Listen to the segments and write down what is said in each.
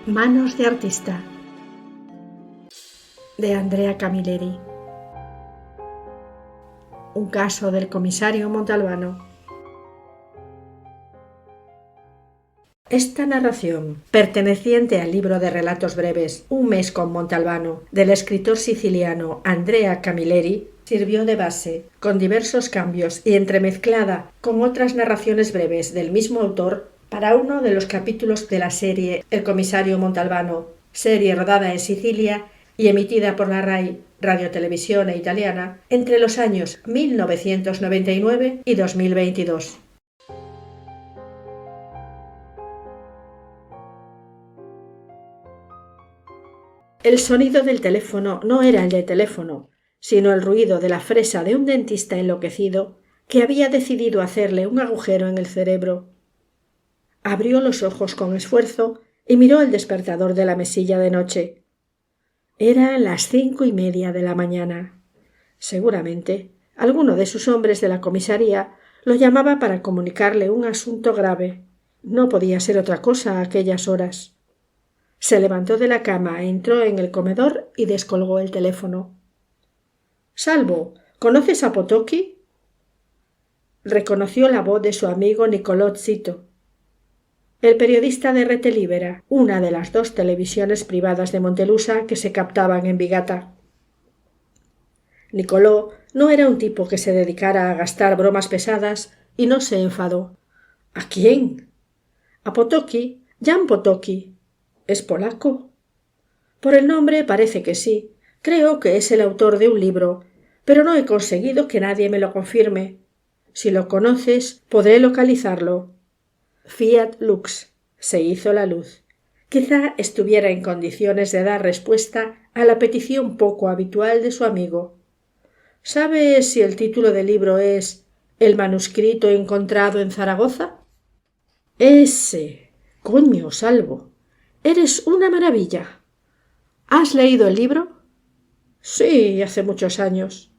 Manos de artista, de Andrea Camilleri. Un caso del comisario Montalbano. Esta narración, perteneciente al libro de relatos breves Un mes con Montalbano, del escritor siciliano Andrea Camilleri, sirvió de base, con diversos cambios y entremezclada con otras narraciones breves del mismo autor, para uno de los capítulos de la serie El comisario Montalbano, serie rodada en Sicilia y emitida por la RAI, Radiotelevisione Italiana, entre los años 1999 y 2022. El sonido del teléfono no era el de teléfono, sino el ruido de la fresa de un dentista enloquecido que había decidido hacerle un agujero en el cerebro. Abrió los ojos con esfuerzo y miró el despertador de la mesilla de noche. Eran las 5:30 de la mañana. Seguramente alguno de sus hombres de la comisaría lo llamaba para comunicarle un asunto grave. No podía ser otra cosa a aquellas horas. Se levantó de la cama, entró en el comedor y descolgó el teléfono. —Salvo, ¿conoces a Potocchi? Reconoció la voz de su amigo Nicolò Zito, el periodista de Rete Libera, una de las 2 televisiones privadas de Montelusa que se captaban en Vigata. Nicolò no era un tipo que se dedicara a gastar bromas pesadas y no se enfadó. ¿A quién? A Potocchi, Jan Potocchi. ¿Es polaco? Por el nombre parece que sí. Creo que es el autor de un libro, pero no he conseguido que nadie me lo confirme. Si lo conoces, podré localizarlo. Fiat Lux. Se hizo la luz. Quizá estuviera en condiciones de dar respuesta a la petición poco habitual de su amigo. ¿Sabes si el título del libro es El manuscrito encontrado en Zaragoza? Ese. Coño, Salvo. Eres una maravilla. ¿Has leído el libro? Sí, hace muchos años.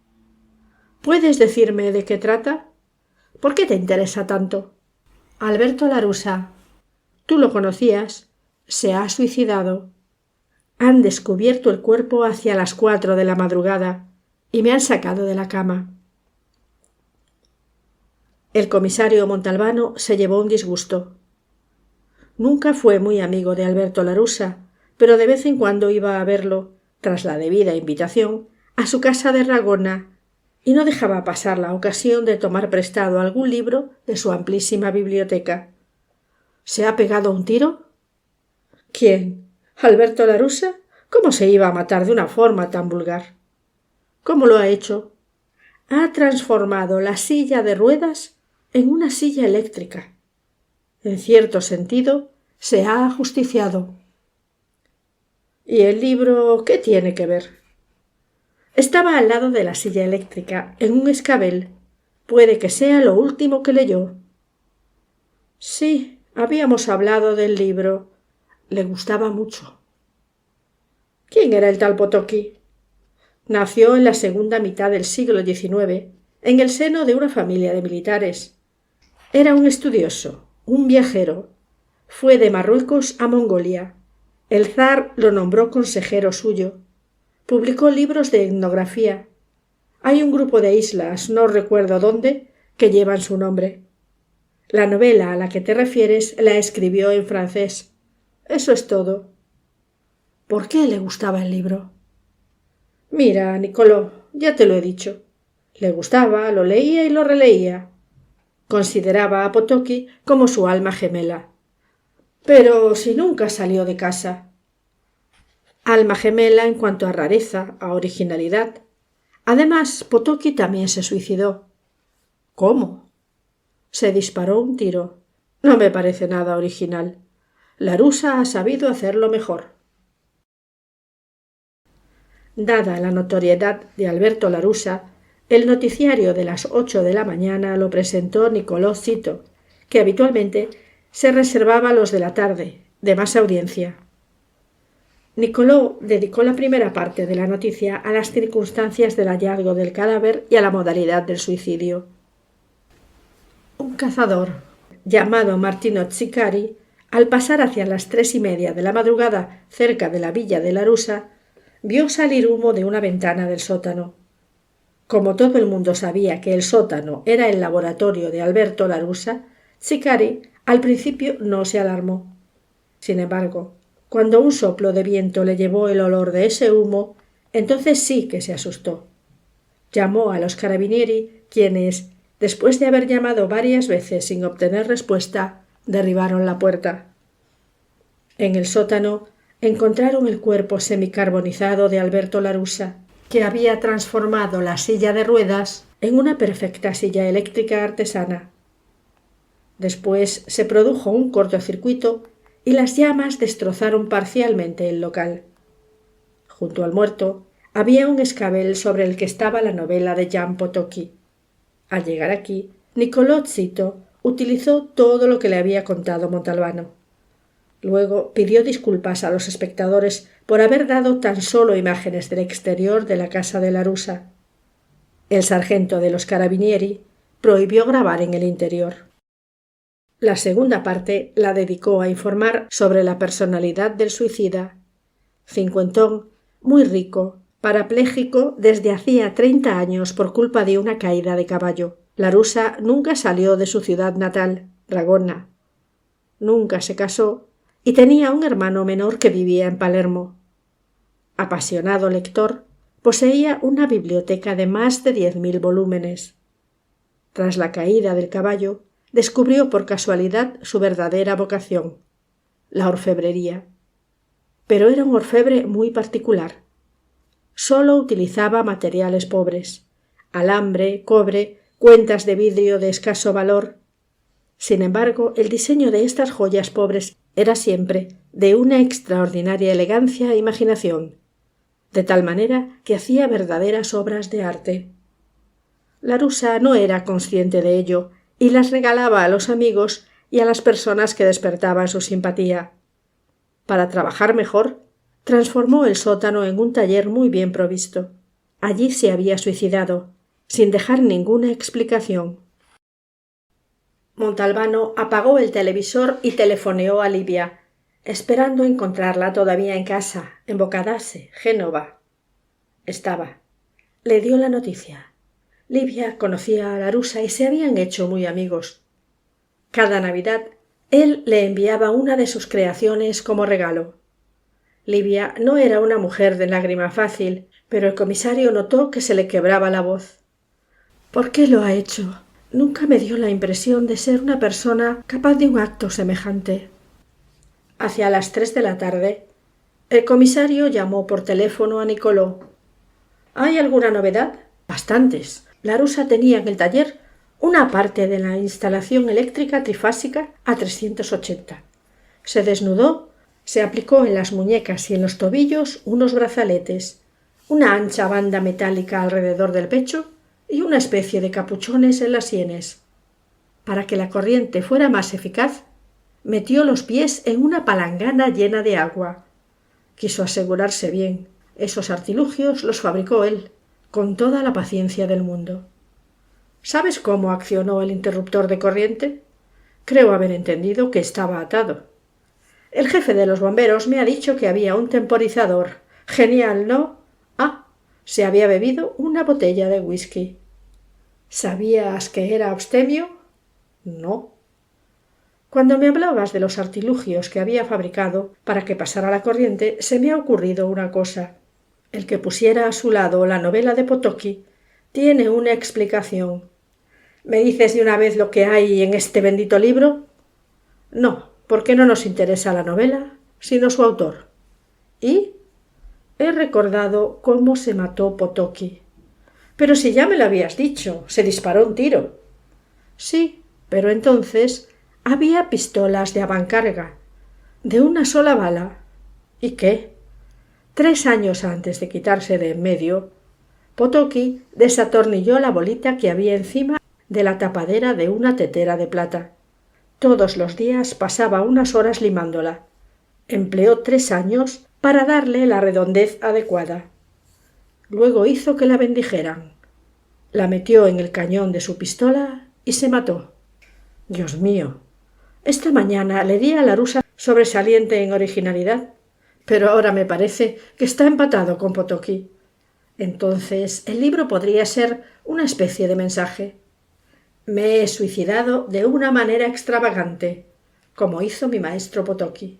¿Puedes decirme de qué trata? ¿Por qué te interesa tanto? Alberto Larusa. Tú lo conocías. Se ha suicidado. Han descubierto el cuerpo hacia las 4 de la madrugada y me han sacado de la cama. El comisario Montalbano se llevó un disgusto. Nunca fue muy amigo de Alberto Larusa, pero de vez en cuando iba a verlo, tras la debida invitación, a su casa de Ragona, y no dejaba pasar la ocasión de tomar prestado algún libro de su amplísima biblioteca. ¿Se ha pegado un tiro? ¿Quién? ¿Alberto Larusa? ¿Cómo se iba a matar de una forma tan vulgar? ¿Cómo lo ha hecho? Ha transformado la silla de ruedas en una silla eléctrica. En cierto sentido, se ha ajusticiado. ¿Y el libro qué tiene que ver? Estaba al lado de la silla eléctrica, en un escabel. Puede que sea lo último que leyó. Sí, habíamos hablado del libro. Le gustaba mucho. ¿Quién era el tal Potocchi? Nació en la segunda mitad del siglo XIX, en el seno de una familia de militares. Era un estudioso, un viajero. Fue de Marruecos a Mongolia. El zar lo nombró consejero suyo. Publicó libros de etnografía. Hay un grupo de islas, no recuerdo dónde, que llevan su nombre. La novela a la que te refieres la escribió en francés. Eso es todo. ¿Por qué le gustaba el libro? Mira, Nicolò, ya te lo he dicho. Le gustaba, lo leía y lo releía. Consideraba a Potocchi como su alma gemela. Pero si nunca salió de casa. Alma gemela en cuanto a rareza, a originalidad. Además, Potocchi también se suicidó. ¿Cómo? Se disparó un tiro. No me parece nada original. Larusa ha sabido hacerlo mejor. Dada la notoriedad de Alberto Larusa, el noticiario de las 8 de la mañana lo presentó Nicolò Zito, que habitualmente se reservaba los de la tarde, de más audiencia. Nicolò dedicó la primera parte de la noticia a las circunstancias del hallazgo del cadáver y a la modalidad del suicidio. Un cazador, llamado Martino Zicari, Al pasar hacia las 3:30 de la madrugada cerca de la villa de Larusa, vio salir humo de una ventana del sótano. Como todo el mundo sabía que el sótano era el laboratorio de Alberto Larusa, Zicari al principio no se alarmó. Sin embargo, cuando un soplo de viento le llevó el olor de ese humo, entonces sí que se asustó. Llamó a los carabinieri, quienes, después de haber llamado varias veces sin obtener respuesta, derribaron la puerta. En el sótano encontraron el cuerpo semicarbonizado de Alberto Larusa, que había transformado la silla de ruedas en una perfecta silla eléctrica artesana. Después se produjo un cortocircuito y las llamas destrozaron parcialmente el local. Junto al muerto había un escabel sobre el que estaba la novela de Jan Potocki. Al llegar aquí, Niccolò Zito utilizó todo lo que le había contado Montalbano. Luego pidió disculpas a los espectadores por haber dado tan solo imágenes del exterior de la casa de Larusa. El sargento de los carabinieri prohibió grabar en el interior. La segunda parte la dedicó a informar sobre la personalidad del suicida. Cincuentón, muy rico, parapléjico desde hacía 30 años por culpa de una caída de caballo. Larusa nunca salió de su ciudad natal, Ragona. Nunca se casó y tenía un hermano menor que vivía en Palermo. Apasionado lector, poseía una biblioteca de más de 10.000 volúmenes. Tras la caída del caballo, descubrió por casualidad su verdadera vocación, la orfebrería. Pero era un orfebre muy particular. Solo utilizaba materiales pobres, alambre, cobre, cuentas de vidrio de escaso valor. Sin embargo, el diseño de estas joyas pobres era siempre de una extraordinaria elegancia e imaginación, de tal manera que hacía verdaderas obras de arte. Larusa no era consciente de ello y las regalaba a los amigos y a las personas que despertaban su simpatía. Para trabajar mejor, transformó el sótano en un taller muy bien provisto. Allí se había suicidado, sin dejar ninguna explicación. Montalbano apagó el televisor y telefoneó a Livia, esperando encontrarla todavía en casa, en Bocadase, Génova. Estaba. Le dio la noticia. Livia conocía a Larusa y se habían hecho muy amigos. Cada Navidad él le enviaba una de sus creaciones como regalo. Livia no era una mujer de lágrima fácil, pero el comisario notó que se le quebraba la voz. ¿Por qué lo ha hecho? Nunca me dio la impresión de ser una persona capaz de un acto semejante. Hacia las 3 de la tarde, el comisario llamó por teléfono a Niccolò. ¿Hay alguna novedad? Bastantes. Larusa tenía en el taller una parte de la instalación eléctrica trifásica a 380. Se desnudó, se aplicó en las muñecas y en los tobillos unos brazaletes, una ancha banda metálica alrededor del pecho y una especie de capuchones en las sienes. Para que la corriente fuera más eficaz, metió los pies en una palangana llena de agua. Quiso asegurarse bien. Esos artilugios los fabricó él, con toda la paciencia del mundo. ¿Sabes cómo accionó el interruptor de corriente? Creo haber entendido que estaba atado. El jefe de los bomberos me ha dicho que había un temporizador. Genial, ¿no? Ah, se había bebido una botella de whisky. ¿Sabías que era abstemio? No. Cuando me hablabas de los artilugios que había fabricado para que pasara la corriente, se me ha ocurrido una cosa. El que pusiera a su lado la novela de Potocki tiene una explicación. ¿Me dices de una vez lo que hay en este bendito libro? No, porque no nos interesa la novela, sino su autor. ¿Y? He recordado cómo se mató Potocki. Pero si ya me lo habías dicho, se disparó un tiro. Sí, pero entonces había pistolas de avancarga, de una sola bala. ¿Y qué? 3 años antes de quitarse de en medio, Potocki desatornilló la bolita que había encima de la tapadera de una tetera de plata. Todos los días pasaba unas horas limándola. Empleó 3 años para darle la redondez adecuada. Luego hizo que la bendijeran. La metió en el cañón de su pistola y se mató. Dios mío. Esta mañana le di a Larusa sobresaliente en originalidad, pero ahora me parece que está empatado con Potocki. Entonces, el libro podría ser una especie de mensaje. Me he suicidado de una manera extravagante, como hizo mi maestro Potocki.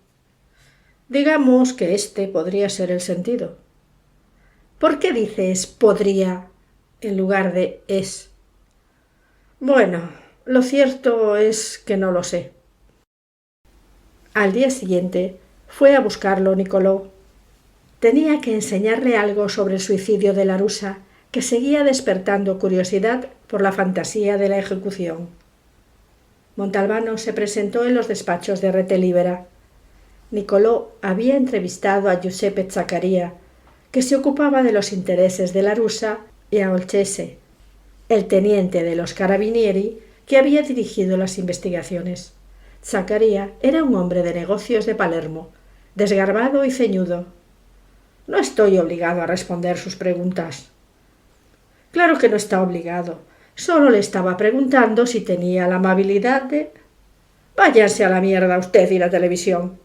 Digamos que este podría ser el sentido. ¿Por qué dices podría en lugar de es? Bueno, lo cierto es que no lo sé. Al día siguiente fue a buscarlo Nicolò. Tenía que enseñarle algo sobre el suicidio de Larusa, que seguía despertando curiosidad por la fantasía de la ejecución. Montalbano se presentó en los despachos de Rete Libera. Nicolò había entrevistado a Giuseppe Zaccaria, que se ocupaba de los intereses de Larusa, y a Olcese, el teniente de los Carabinieri, que había dirigido las investigaciones. Zaccaria era un hombre de negocios de Palermo, desgarbado y ceñudo. No estoy obligado a responder sus preguntas. Claro que no está obligado. Solo le estaba preguntando si tenía la amabilidad de... Váyanse a la mierda usted y la televisión.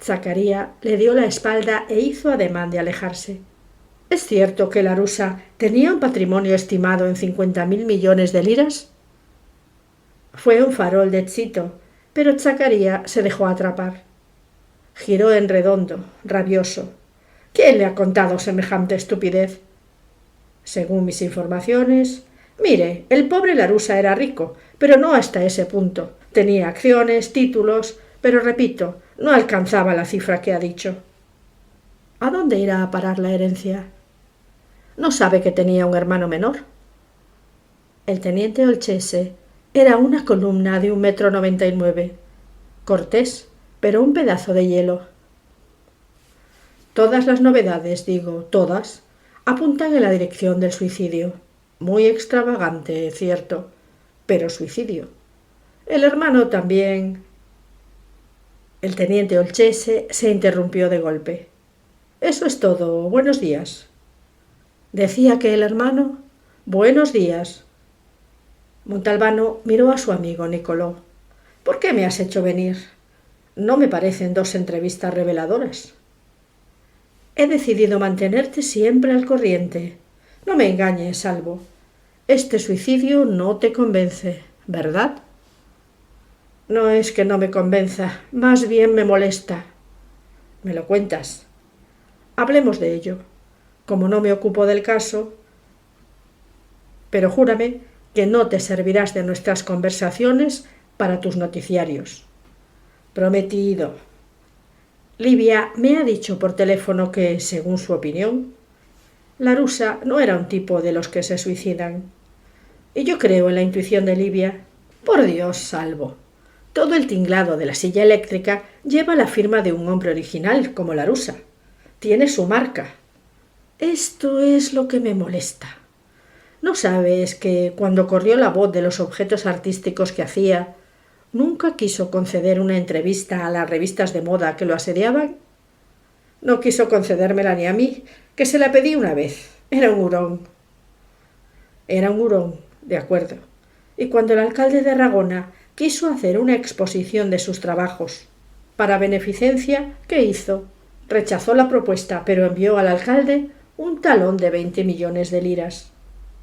Zaccaria le dio la espalda e hizo ademán de alejarse. ¿Es cierto que Larusa tenía un patrimonio estimado en 50.000 millones de liras? Fue un farol de éxito, pero Zaccaria se dejó atrapar. Giró en redondo, rabioso. ¿Quién le ha contado semejante estupidez? Según mis informaciones... Mire, el pobre Larusa era rico, pero no hasta ese punto. Tenía acciones, títulos, pero repito, no alcanzaba la cifra que ha dicho. ¿A dónde irá a parar la herencia? ¿No sabe que tenía un hermano menor? El teniente Olcese era una columna de 1,99 m, cortés, pero un pedazo de hielo. Todas las novedades, digo, todas, apuntan en la dirección del suicidio. Muy extravagante, cierto, pero suicidio. El hermano también... El teniente Olcese se interrumpió de golpe. Eso es todo. Buenos días. Decía que el hermano... Buenos días. Montalbano miró a su amigo Nicolò. ¿Por qué me has hecho venir? No me parecen dos entrevistas reveladoras. He decidido mantenerte siempre al corriente. No me engañes, Salvo. Este suicidio no te convence, ¿verdad? No es que no me convenza, más bien me molesta. ¿Me lo cuentas? Hablemos de ello. Como no me ocupo del caso... Pero júrame que no te servirás de nuestras conversaciones para tus noticiarios. Prometido. Livia me ha dicho por teléfono que, según su opinión, Larusa no era un tipo de los que se suicidan. Y yo creo en la intuición de Livia. Por Dios, Salvo. Todo el tinglado de la silla eléctrica lleva la firma de un hombre original, como Larusa. Tiene su marca. Esto es lo que me molesta. ¿No sabes que, cuando corrió la voz de los objetos artísticos que hacía, nunca quiso conceder una entrevista a las revistas de moda que lo asediaban? No quiso concedérmela ni a mí, que se la pedí una vez. Era un hurón. Era un hurón, de acuerdo. Y cuando el alcalde de Ragona quiso hacer una exposición de sus trabajos para beneficencia, ¿qué hizo? Rechazó la propuesta, pero envió al alcalde un talón de 20 millones de liras.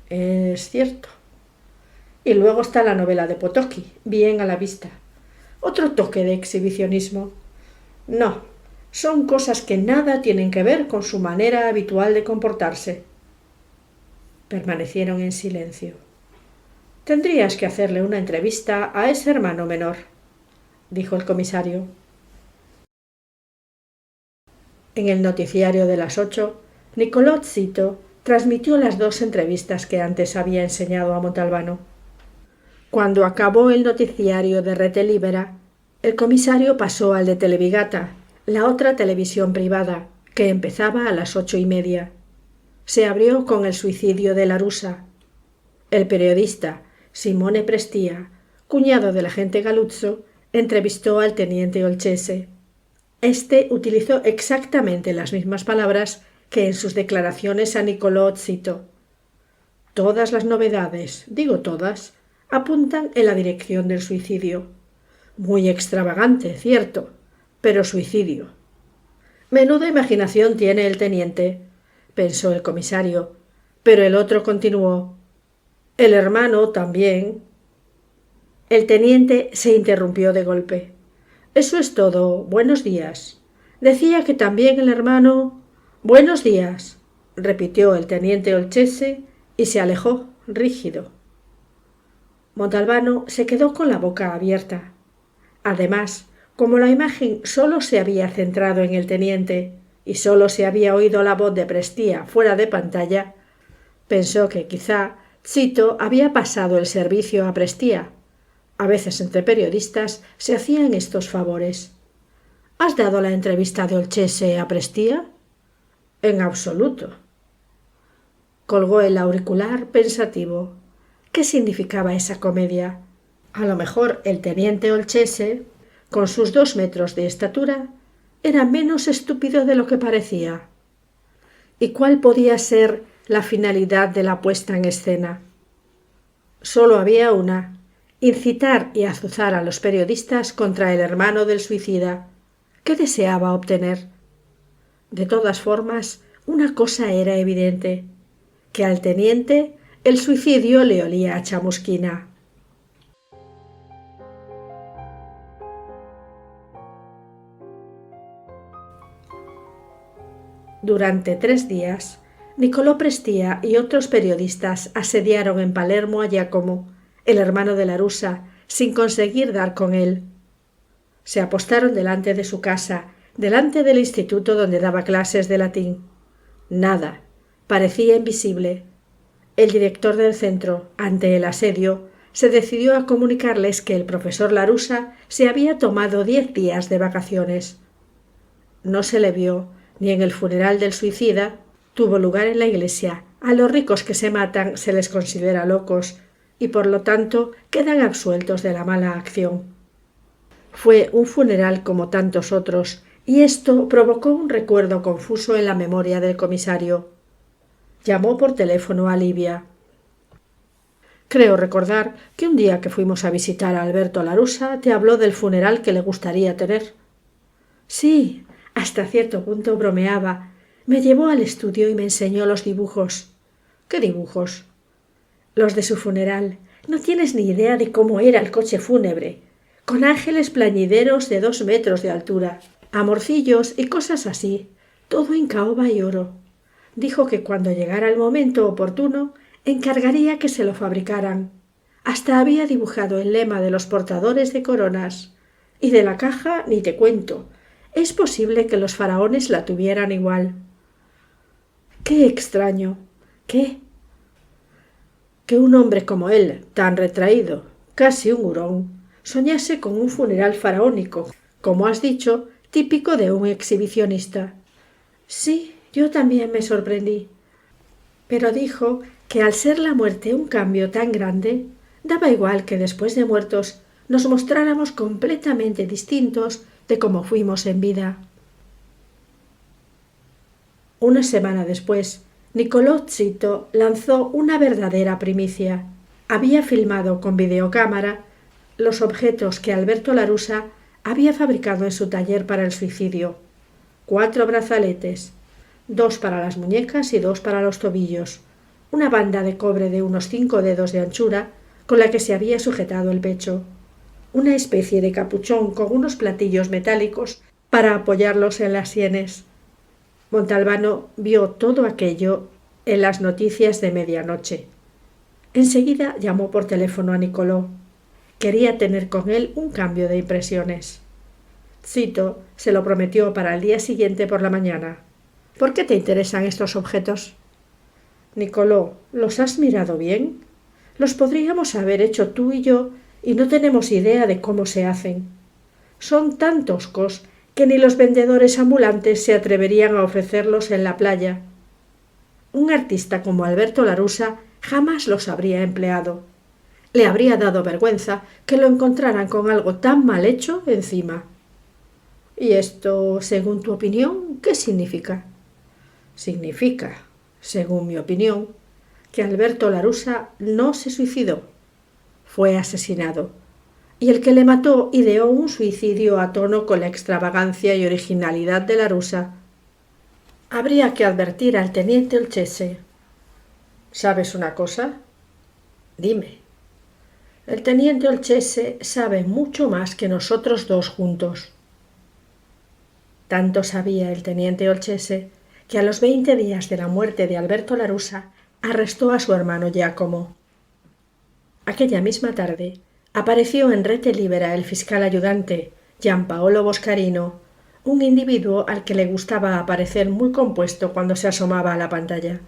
Es cierto. Y luego está la novela de Potocki, bien a la vista. Otro toque de exhibicionismo. No, son cosas que nada tienen que ver con su manera habitual de comportarse. Permanecieron en silencio. Tendrías que hacerle una entrevista a ese hermano menor, dijo el comisario. En el noticiario de las 8, Nicolò Zito transmitió las 2 entrevistas que antes había enseñado a Montalbano. Cuando acabó el noticiario de Rete Libera, el comisario pasó al de Televigata, la otra televisión privada, que empezaba a las 8:30. Se abrió con el suicidio de Larusa. El periodista Simone Prestia, cuñado del agente Galuzzo, entrevistó al teniente Olcese. Este utilizó exactamente las mismas palabras que en sus declaraciones a Nicolò Zito. Todas las novedades, digo todas, apuntan en la dirección del suicidio. Muy extravagante, cierto, pero suicidio. Menuda imaginación tiene el teniente, pensó el comisario, pero el otro continuó. El hermano también. El teniente se interrumpió de golpe. Eso es todo. Buenos días. Decía que también el hermano. Buenos días, repitió el teniente Olchese y se alejó, rígido. Montalbano se quedó con la boca abierta. Además, como la imagen sólo se había centrado en el teniente y sólo se había oído la voz de Prestía fuera de pantalla, pensó que quizá Chito había pasado el servicio a Prestía. A veces entre periodistas se hacían estos favores. ¿Has dado la entrevista de Olchese a Prestía? En absoluto. Colgó el auricular pensativo. ¿Qué significaba esa comedia? A lo mejor el teniente Olchese, con sus 2 metros de estatura, era menos estúpido de lo que parecía. ¿Y cuál podía ser la finalidad de la puesta en escena? Solo había una: incitar y azuzar a los periodistas contra el hermano del suicida. ¿Qué deseaba obtener? De todas formas, una cosa era evidente, que al teniente el suicidio le olía a chamusquina. Durante 3 días, Nicolò Prestía y otros periodistas asediaron en Palermo a Giacomo, el hermano de Larussa, sin conseguir dar con él. Se apostaron delante de su casa, delante del instituto donde daba clases de latín. Nada, parecía invisible. El director del centro, ante el asedio, se decidió a comunicarles que el profesor Larussa se había tomado 10 días de vacaciones. No se le vio, ni en el funeral del suicida. Tuvo lugar en la iglesia. A los ricos que se matan se les considera locos y por lo tanto quedan absueltos de la mala acción. Fue un funeral como tantos otros, y esto provocó un recuerdo confuso en la memoria del comisario. Llamó por teléfono a Livia. Creo recordar que un día que fuimos a visitar a Alberto Larussa te habló del funeral que le gustaría tener. Sí, hasta cierto punto bromeaba. Me llevó al estudio y me enseñó los dibujos. ¿Qué dibujos? Los de su funeral. No tienes ni idea de cómo era el coche fúnebre, con ángeles plañideros de 2 metros de altura, amorcillos y cosas así, todo en caoba y oro. Dijo que cuando llegara el momento oportuno encargaría que se lo fabricaran. Hasta había dibujado el lema de los portadores de coronas. Y de la caja ni te cuento. Es posible que los faraones la tuvieran igual. ¡Qué extraño! ¿Qué? Que un hombre como él, tan retraído, casi un hurón, soñase con un funeral faraónico, como has dicho, típico de un exhibicionista. Sí, yo también me sorprendí. Pero dijo que al ser la muerte un cambio tan grande, daba igual que después de muertos nos mostráramos completamente distintos de como fuimos en vida. Una semana después, Nicolò Chito lanzó una verdadera primicia. Había filmado con videocámara los objetos que Alberto Larussa había fabricado en su taller para el suicidio. 4 brazaletes, 2 para las muñecas y 2 para los tobillos, una banda de cobre de unos 5 dedos de anchura con la que se había sujetado el pecho, una especie de capuchón con unos platillos metálicos para apoyarlos en las sienes. Montalbano vio todo aquello en las noticias de medianoche. Enseguida llamó por teléfono a Nicolò. Quería tener con él un cambio de impresiones. Chito se lo prometió para el día siguiente por la mañana. ¿Por qué te interesan estos objetos? Nicolò, ¿los has mirado bien? Los podríamos haber hecho tú y yo y no tenemos idea de cómo se hacen. Son tan toscos que ni los vendedores ambulantes se atreverían a ofrecerlos en la playa. Un artista como Alberto Larussa jamás los habría empleado. Le habría dado vergüenza que lo encontraran con algo tan mal hecho encima. ¿Y esto, según tu opinión, qué significa? Significa, según mi opinión, que Alberto Larussa no se suicidó. Fue asesinado. y el que le mató ideó un suicidio a tono con la extravagancia y originalidad de Larusa. Habría que advertir al teniente Olchese. ¿Sabes una cosa? Dime. El teniente Olchese sabe mucho más que nosotros dos juntos. Tanto sabía el teniente Olchese que a los 20 días de la muerte de Alberto Larusa arrestó a su hermano Giacomo. Aquella misma tarde apareció en rete libera el fiscal ayudante Gianpaolo Boscarino, un individuo al que le gustaba aparecer muy compuesto cuando se asomaba a la pantalla.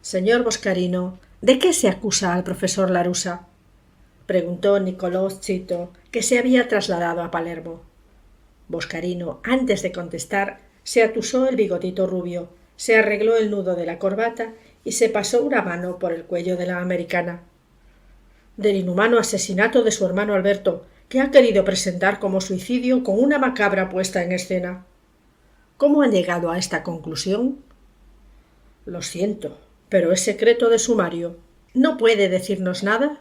«Señor Boscarino, ¿de qué se acusa al profesor Larusa?», preguntó Niccolò Zito, que se había trasladado a Palermo. Boscarino, antes de contestar, se atusó el bigotito rubio, se arregló el nudo de la corbata y se pasó una mano por el cuello de la americana. «Del inhumano asesinato de su hermano Alberto, que ha querido presentar como suicidio con una macabra puesta en escena». «¿Cómo han llegado a esta conclusión?». «Lo siento, pero es secreto de sumario. ¿No puede decirnos nada?».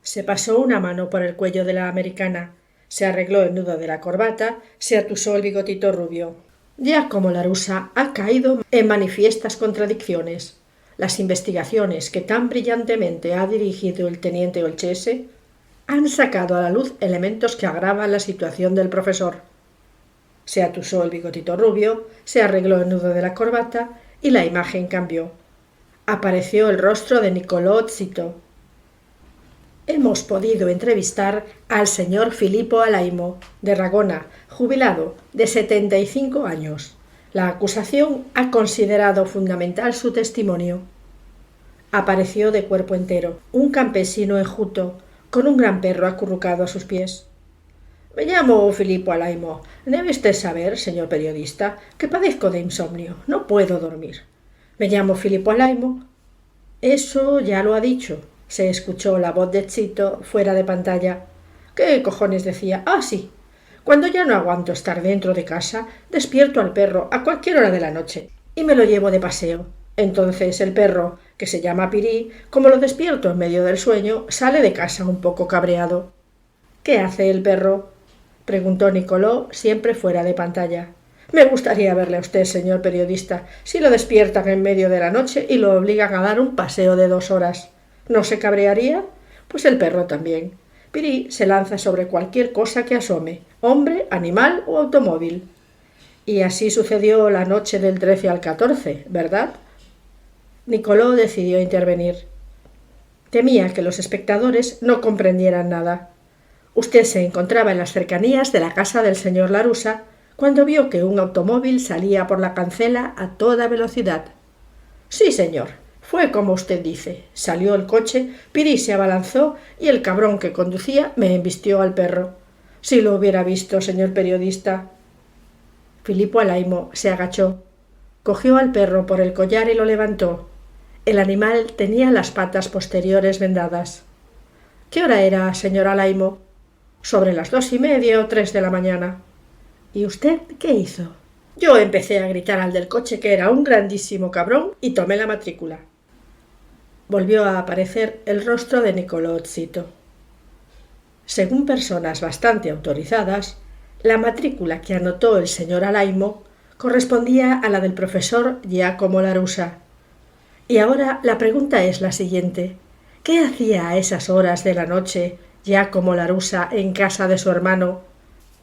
Se pasó una mano por el cuello de la americana, se arregló el nudo de la corbata, se atusó el bigotito rubio. Giacomo Larusa ha caído en manifiestas contradicciones. Las investigaciones que tan brillantemente ha dirigido el teniente Olchese han sacado a la luz elementos que agravan la situación del profesor. Se atusó el bigotito rubio, se arregló el nudo de la corbata y la imagen cambió. Apareció el rostro de Niccolò Zito. Hemos podido entrevistar al señor Filippo Alaimo, de Ragona, jubilado, de 75 años. La acusación ha considerado fundamental su testimonio. Apareció de cuerpo entero, un campesino enjuto, con un gran perro acurrucado a sus pies. «Me llamo Filippo Alaimo. Debe usted saber, señor periodista, que padezco de insomnio. No puedo dormir. Me llamo Filippo Alaimo». «Eso ya lo ha dicho», se escuchó la voz de Zito fuera de pantalla. «¿Qué cojones decía? Ah, sí. Cuando ya no aguanto estar dentro de casa, despierto al perro a cualquier hora de la noche y me lo llevo de paseo. Entonces el perro, que se llama Pirí, como lo despierto en medio del sueño, sale de casa un poco cabreado». «¿Qué hace el perro?», preguntó Niccolò, siempre fuera de pantalla. «Me gustaría verle a usted, señor periodista, si lo despiertan en medio de la noche y lo obligan a dar un paseo de 2 horas. ¿No se cabrearía? Pues el perro también. Pirí se lanza sobre cualquier cosa que asome, hombre, animal o automóvil. Y así sucedió la noche del 13 al 14, ¿verdad?». Niccolò decidió intervenir. Temía que los espectadores no comprendieran nada. Usted se encontraba en las cercanías de la casa del señor Larusa cuando vio que un automóvil salía por la cancela a toda velocidad. «Sí, señor. Fue como usted dice. Salió el coche, Pirí se abalanzó y el cabrón que conducía me embistió al perro. Si lo hubiera visto, señor periodista». Filippo Alaimo se agachó, cogió al perro por el collar y lo levantó. El animal tenía las patas posteriores vendadas. «¿Qué hora era, señor Alaimo?». «Sobre las 2:30 o 3 de la mañana». «¿Y usted qué hizo?». «Yo empecé a gritar al del coche que era un grandísimo cabrón y tomé la matrícula». Volvió a aparecer el rostro de Niccolò Zito. Según personas bastante autorizadas, la matrícula que anotó el señor Alaimo correspondía a la del profesor Giacomo Larusa. Y ahora la pregunta es la siguiente: ¿qué hacía a esas horas de la noche Giacomo Larusa en casa de su hermano,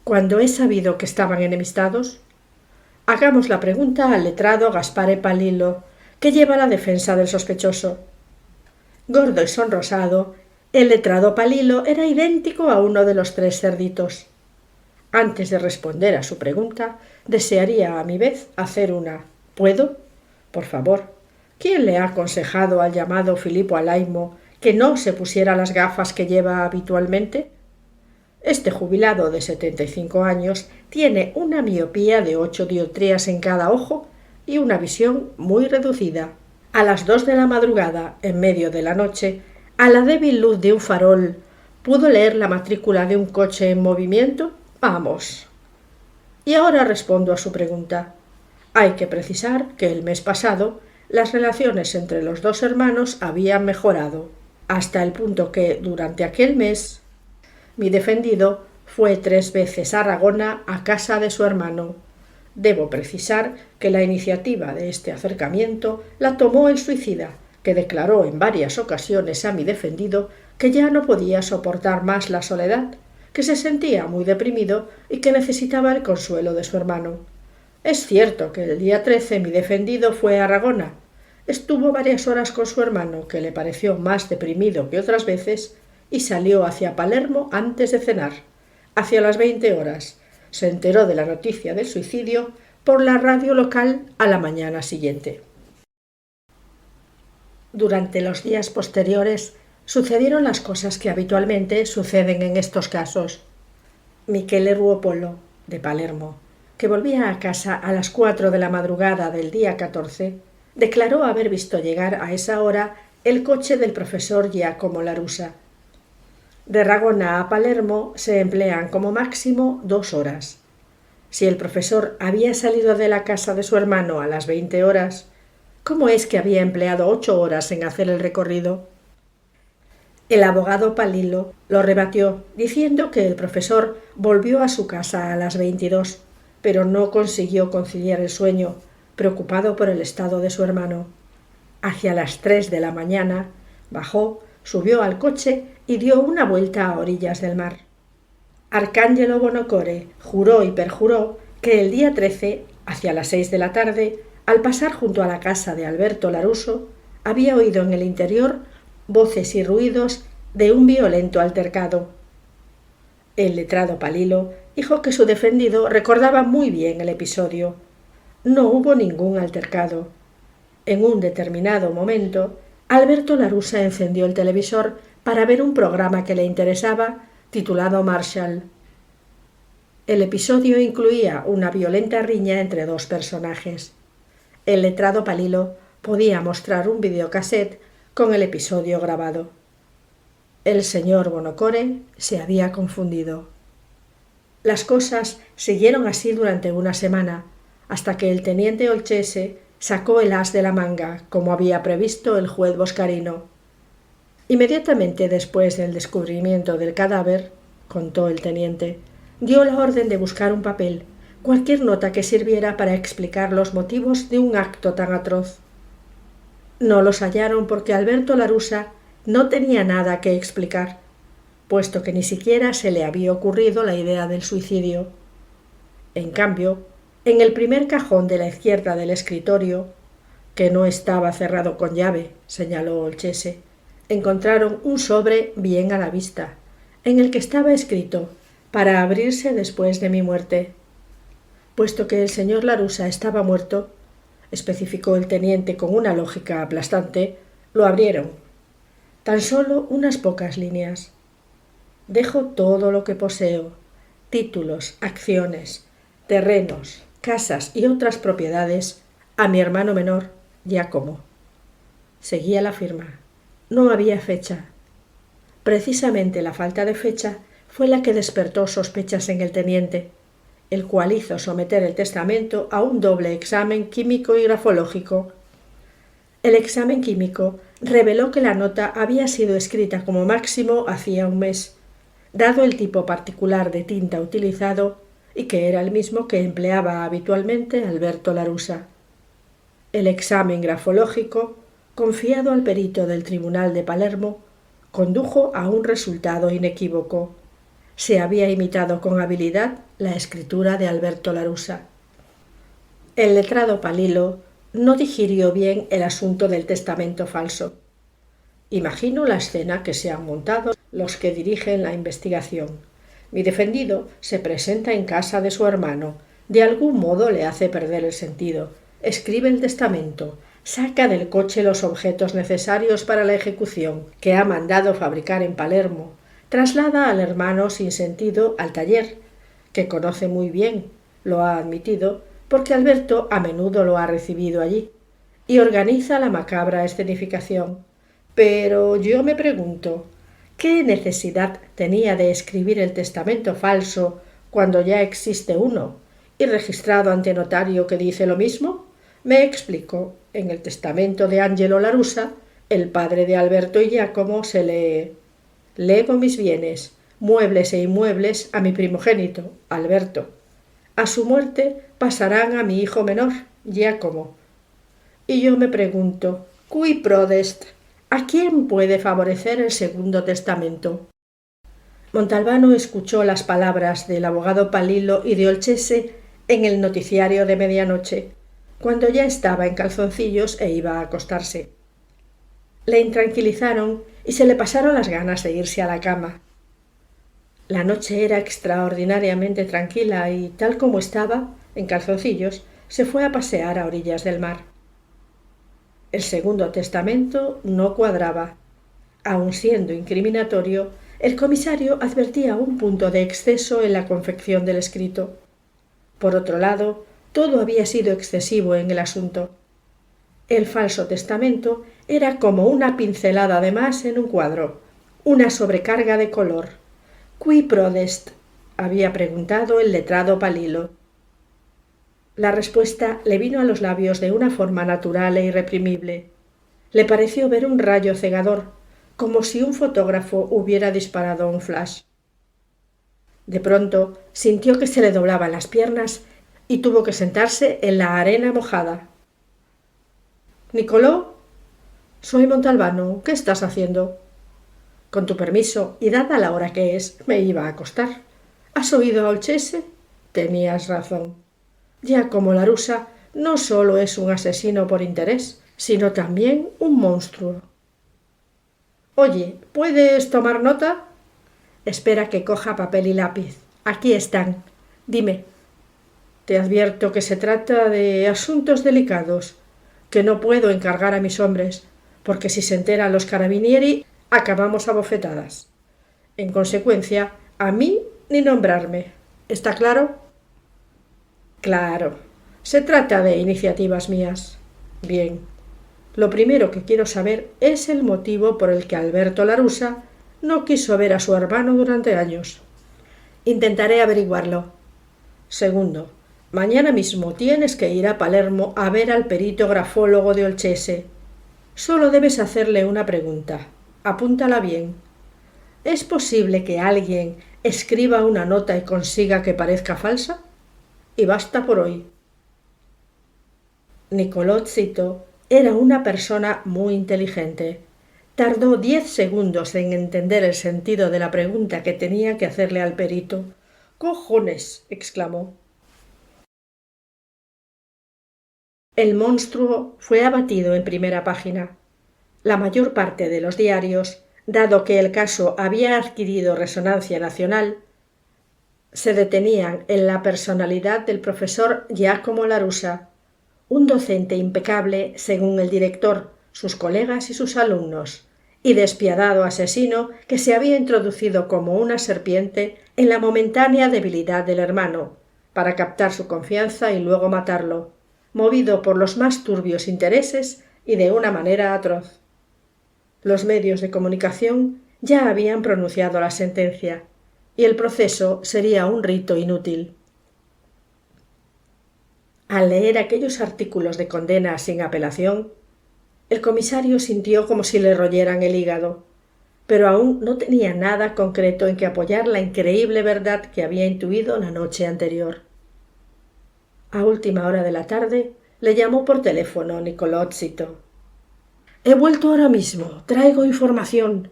cuando he sabido que estaban enemistados? Hagamos la pregunta al letrado Gaspare Palillo, que lleva la defensa del sospechoso. Gordo y sonrosado, el letrado Palillo era idéntico a uno de los 3 cerditos. Antes de responder a su pregunta, desearía a mi vez hacer una. ¿Puedo? Por favor, ¿quién le ha aconsejado al llamado Filippo Alaimo que no se pusiera las gafas que lleva habitualmente? Este jubilado de 75 años tiene una miopía de 8 dioptrías en cada ojo y una visión muy reducida. A las 2 de la madrugada, en medio de la noche, a la débil luz de un farol, ¿pudo leer la matrícula de un coche en movimiento? Vamos. Y ahora respondo a su pregunta. Hay que precisar que el mes pasado las relaciones entre los 2 hermanos habían mejorado, hasta el punto que, durante aquel mes, Mi defendido fue 3 veces a Aragona a casa de su hermano. Debo precisar que la iniciativa de este acercamiento la tomó el suicida, que declaró en varias ocasiones a mi defendido que ya no podía soportar más la soledad, que se sentía muy deprimido y que necesitaba el consuelo de su hermano. Es cierto que el día 13 mi defendido fue a Aragona. Estuvo varias horas con su hermano, que le pareció más deprimido que otras veces, y salió hacia Palermo antes de cenar. Hacia las 20 horas. Se enteró de la noticia del suicidio por la radio local a la mañana siguiente. Durante los días posteriores sucedieron las cosas que habitualmente suceden en estos casos. Michele Ruopolo, de Palermo, que volvía a casa a las 4 de la madrugada del día 14, declaró haber visto llegar a esa hora el coche del profesor Giacomo La Russa. De Ragona a Palermo se emplean como máximo 2 horas. Si el profesor había salido de la casa de su hermano a las 20 horas, ¿cómo es que había empleado 8 horas en hacer el recorrido? El abogado Palillo lo rebatió, diciendo que el profesor volvió a su casa a las 22, pero no consiguió conciliar el sueño, preocupado por el estado de su hermano. Hacia las 3 de la mañana bajó, subió al coche y dio una vuelta a orillas del mar. Arcangelo Bonocore juró y perjuró que el día 13, hacia las 6 de la tarde, al pasar junto a la casa de Alberto Larusso, había oído en el interior voces y ruidos de un violento altercado. El letrado Palillo dijo que su defendido recordaba muy bien el episodio. No hubo ningún altercado. En un determinado momento, Alberto Larussa encendió el televisor para ver un programa que le interesaba, titulado Marshall. El episodio incluía una violenta riña entre 2 personajes. El letrado Palillo podía mostrar un videocassette con el episodio grabado. El señor Bonocore se había confundido. Las cosas siguieron así durante una semana, hasta que el teniente Olcese sacó el as de la manga, como había previsto el juez Boscarino. Inmediatamente después del descubrimiento del cadáver, contó el teniente, dio la orden de buscar un papel, cualquier nota que sirviera para explicar los motivos de un acto tan atroz. No los hallaron porque Alberto Larussa no tenía nada que explicar, puesto que ni siquiera se le había ocurrido la idea del suicidio. En cambio, en el primer cajón de la izquierda del escritorio, que no estaba cerrado con llave, señaló Olcese, encontraron un sobre bien a la vista, en el que estaba escrito «para abrirse después de mi muerte». Puesto que el señor Larussa estaba muerto, especificó el teniente con una lógica aplastante, lo abrieron. Tan solo unas pocas líneas. Dejo todo lo que poseo, títulos, acciones, terrenos, casas y otras propiedades, a mi hermano menor, Giacomo. Seguía la firma. No había fecha. Precisamente la falta de fecha fue la que despertó sospechas en el teniente, el cual hizo someter el testamento a un doble examen químico y grafológico. El examen químico reveló que la nota había sido escrita como máximo hacía un mes, dado el tipo particular de tinta utilizado y que era el mismo que empleaba habitualmente Alberto Larussa. El examen grafológico, confiado al perito del Tribunal de Palermo, condujo a un resultado inequívoco. Se había imitado con habilidad la escritura de Alberto Larussa. El letrado Palillo no digirió bien el asunto del testamento falso. Imagino la escena que se han montado los que dirigen la investigación. Mi defendido se presenta en casa de su hermano, de algún modo le hace perder el sentido, escribe el testamento, saca del coche los objetos necesarios para la ejecución que ha mandado fabricar en Palermo, traslada al hermano sin sentido al taller, que conoce muy bien, lo ha admitido, porque Alberto a menudo lo ha recibido allí, y organiza la macabra escenificación. Pero yo me pregunto, ¿qué necesidad tenía de escribir el testamento falso cuando ya existe uno, y registrado ante notario que dice lo mismo? Me explico. En el testamento de Angelo Larussa, el padre de Alberto y Giacomo, se lee: «Lego mis bienes, muebles e inmuebles a mi primogénito, Alberto. A su muerte pasarán a mi hijo menor, Giacomo. Y yo me pregunto, cui prodest, ¿a quién puede favorecer el segundo testamento? Montalbano escuchó las palabras del abogado Palillo y de Olchese en el noticiario de medianoche, cuando ya estaba en calzoncillos e iba a acostarse. Le intranquilizaron y se le pasaron las ganas de irse a la cama. La noche era extraordinariamente tranquila y, tal como estaba, en calzoncillos, se fue a pasear a orillas del mar. El segundo testamento no cuadraba. Aun siendo incriminatorio, el comisario advertía un punto de exceso en la confección del escrito. Por otro lado, todo había sido excesivo en el asunto. El falso testamento era como una pincelada de más en un cuadro, una sobrecarga de color. «¿Qui prodest?», había preguntado el letrado Palillo. La respuesta le vino a los labios de una forma natural e irreprimible. Le pareció ver un rayo cegador, como si un fotógrafo hubiera disparado un flash. De pronto sintió que se le doblaban las piernas y tuvo que sentarse en la arena mojada. «Nicolò, soy Montalbano. ¿Qué estás haciendo?» «Con tu permiso, y dada la hora que es, me iba a acostar. ¿Has oído a Olchese?» «Tenías razón. Giacomo Larusa no solo es un asesino por interés, sino también un monstruo». «Oye, ¿puedes tomar nota?» «Espera que coja papel y lápiz. Aquí están. Dime». «Te advierto que se trata de asuntos delicados, que no puedo encargar a mis hombres, porque si se enteran los carabinieri, acabamos a bofetadas. En consecuencia, a mí ni nombrarme. ¿Está claro?» «Claro. Se trata de iniciativas mías». «Bien. Lo primero que quiero saber es el motivo por el que Alberto Larusa no quiso ver a su hermano durante años». «Intentaré averiguarlo». «Segundo, mañana mismo tienes que ir a Palermo a ver al perito grafólogo de Olchese. Solo debes hacerle una pregunta. Apúntala bien. ¿Es posible que alguien escriba una nota y consiga que parezca falsa? Y basta por hoy». Nicolò Zito era una persona muy inteligente. Tardó 10 segundos en entender el sentido de la pregunta que tenía que hacerle al perito. «¡Cojones!», exclamó. El monstruo fue abatido en primera página. La mayor parte de los diarios, dado que el caso había adquirido resonancia nacional, se detenían en la personalidad del profesor Giacomo Larusa, un docente impecable según el director, sus colegas y sus alumnos, y despiadado asesino que se había introducido como una serpiente en la momentánea debilidad del hermano, para captar su confianza y luego matarlo, movido por los más turbios intereses y de una manera atroz. Los medios de comunicación ya habían pronunciado la sentencia, y el proceso sería un rito inútil. Al leer aquellos artículos de condena sin apelación, el comisario sintió como si le royeran el hígado, pero aún no tenía nada concreto en que apoyar la increíble verdad que había intuido la noche anterior. A última hora de la tarde le llamó por teléfono Nicolò Zito. «He vuelto ahora mismo. Traigo información».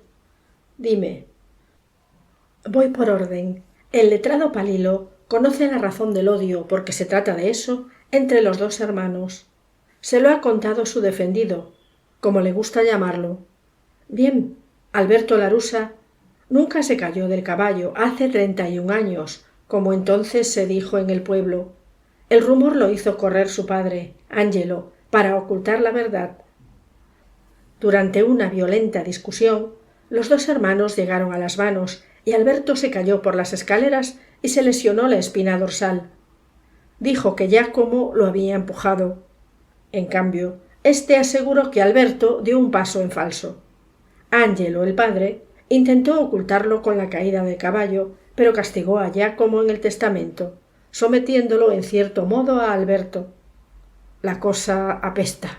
«Dime». «Voy por orden. El letrado Palillo conoce la razón del odio, porque se trata de eso, entre los dos hermanos. Se lo ha contado su defendido, como le gusta llamarlo. Bien, Alberto Larusa nunca se cayó del caballo hace 31 años, como entonces se dijo en el pueblo. El rumor lo hizo correr su padre, Angelo, para ocultar la verdad. Durante una violenta discusión, los dos hermanos llegaron a las manos y Alberto se cayó por las escaleras y se lesionó la espina dorsal. Dijo que Giacomo lo había empujado. En cambio, éste aseguró que Alberto dio un paso en falso. Angelo, el padre, intentó ocultarlo con la caída del caballo, pero castigó a Giacomo en el testamento, sometiéndolo en cierto modo a Alberto. La cosa apesta.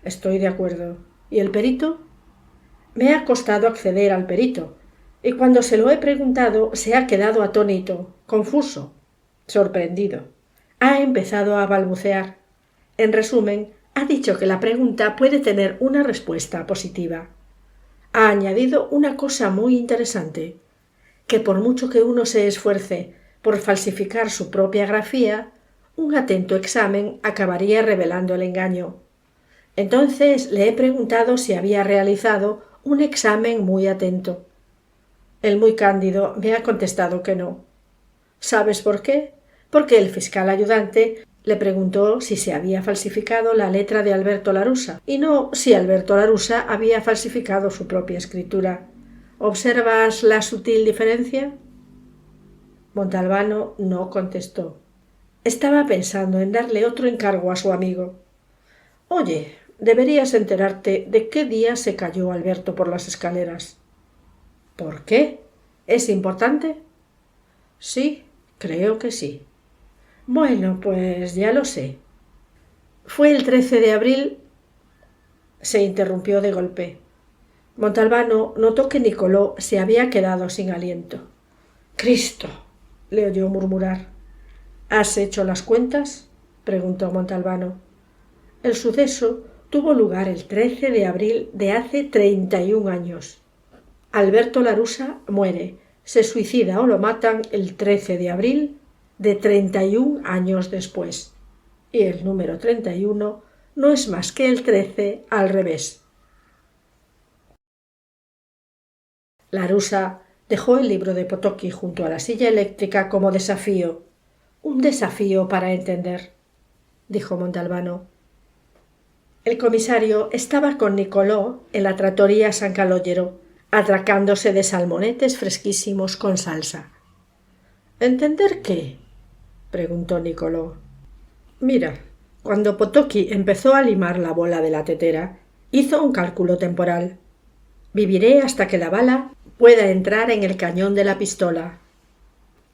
Estoy de acuerdo. ¿Y el perito? Me ha costado acceder al perito, y cuando se lo he preguntado se ha quedado atónito, confuso, sorprendido. Ha empezado a balbucear. En resumen, ha dicho que la pregunta puede tener una respuesta positiva. Ha añadido una cosa muy interesante, que por mucho que uno se esfuerce por falsificar su propia grafía, un atento examen acabaría revelando el engaño. Entonces le he preguntado si había realizado un examen muy atento. El muy cándido me ha contestado que no. ¿Sabes por qué? Porque el fiscal ayudante le preguntó si se había falsificado la letra de Alberto Larussa y no si Alberto Larussa había falsificado su propia escritura. ¿Observas la sutil diferencia? Montalbano no contestó. Estaba pensando en darle otro encargo a su amigo. Oye, deberías enterarte de qué día se cayó Alberto por las escaleras. ¿Por qué? ¿Es importante? Sí, creo que sí. Bueno, pues ya lo sé. Fue el 13 de abril. Se interrumpió de golpe. Montalbano notó que Nicoló se había quedado sin aliento. «Cristo», le oyó murmurar. «¿Has hecho las cuentas?», preguntó Montalbano. El suceso tuvo lugar el 13 de abril de hace 31 años. Alberto Larussa muere, se suicida o lo matan el 13 de abril de 31 años después. Y el número 31 no es más que el 13 al revés. Larussa dejó el libro de Potocki junto a la silla eléctrica como desafío. Un desafío para entender, dijo Montalbano. El comisario estaba con Nicoló en la trattoria San Calogero, atracándose de salmonetes fresquísimos con salsa. ¿Entender qué?, preguntó Nicoló. Mira, cuando Potocki empezó a limar la bola de la tetera, hizo un cálculo temporal. Viviré hasta que la bala pueda entrar en el cañón de la pistola.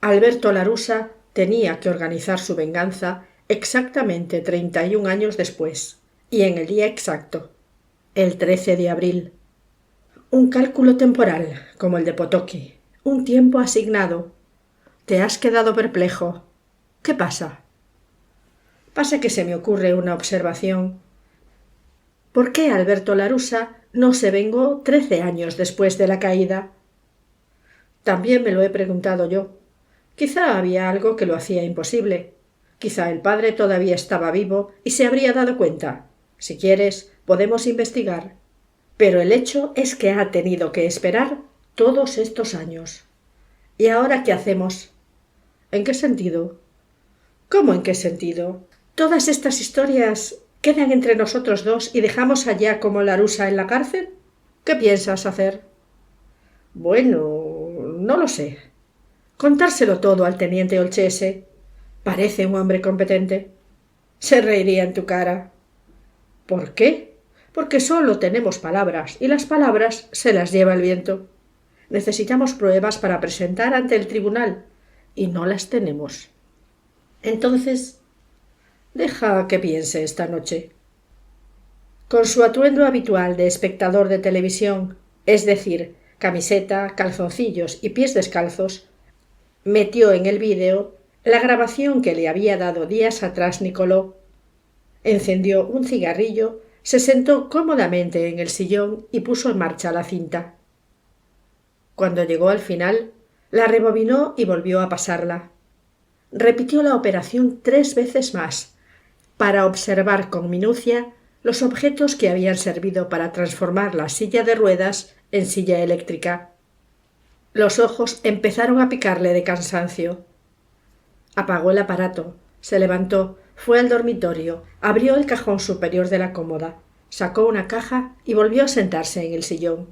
Alberto Larussa tenía que organizar su venganza exactamente 31 años después, y en el día exacto, el 13 de abril. Un cálculo temporal, como el de Potocki, un tiempo asignado. ¿Te has quedado perplejo? ¿Qué pasa? Pasa que se me ocurre una observación. ¿Por qué Alberto Larussa no se vengó 13 años después de la caída? También me lo he preguntado yo. Quizá había algo que lo hacía imposible. Quizá el padre todavía estaba vivo y se habría dado cuenta. Si quieres, podemos investigar. Pero el hecho es que ha tenido que esperar todos estos años. ¿Y ahora qué hacemos? ¿En qué sentido? ¿Cómo en qué sentido? ¿Todas estas historias quedan entre nosotros dos y dejamos allá como Larussa en la cárcel? ¿Qué piensas hacer? Bueno, no lo sé. Contárselo todo al teniente Olchese. Parece un hombre competente. Se reiría en tu cara. ¿Por qué? Porque solo tenemos palabras y las palabras se las lleva el viento. Necesitamos pruebas para presentar ante el tribunal y no las tenemos. Entonces, deja que piense esta noche. Con su atuendo habitual de espectador de televisión, es decir, camiseta, calzoncillos y pies descalzos, metió en el vídeo la grabación que le había dado días atrás Nicoló. Encendió un cigarrillo, se sentó cómodamente en el sillón y puso en marcha la cinta. Cuando llegó al final, la rebobinó y volvió a pasarla. Repitió la operación 3 veces más, para observar con minucia los objetos que habían servido para transformar la silla de ruedas en silla eléctrica. Los ojos empezaron a picarle de cansancio. Apagó el aparato, se levantó, fue al dormitorio, abrió el cajón superior de la cómoda, sacó una caja y volvió a sentarse en el sillón.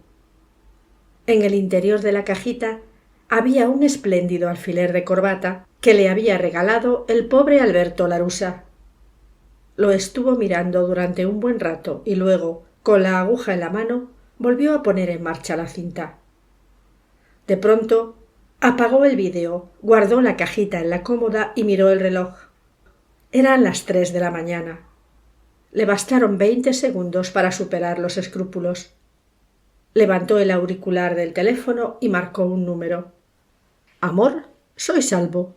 En el interior de la cajita había un espléndido alfiler de corbata que le había regalado el pobre Alberto Larussa. Lo estuvo mirando durante un buen rato y luego, con la aguja en la mano, volvió a poner en marcha la cinta. De pronto, apagó el vídeo, guardó la cajita en la cómoda y miró el reloj. Eran las 3 de la mañana. Le bastaron 20 segundos para superar los escrúpulos. Levantó el auricular del teléfono y marcó un número. «Amor, soy Salvo».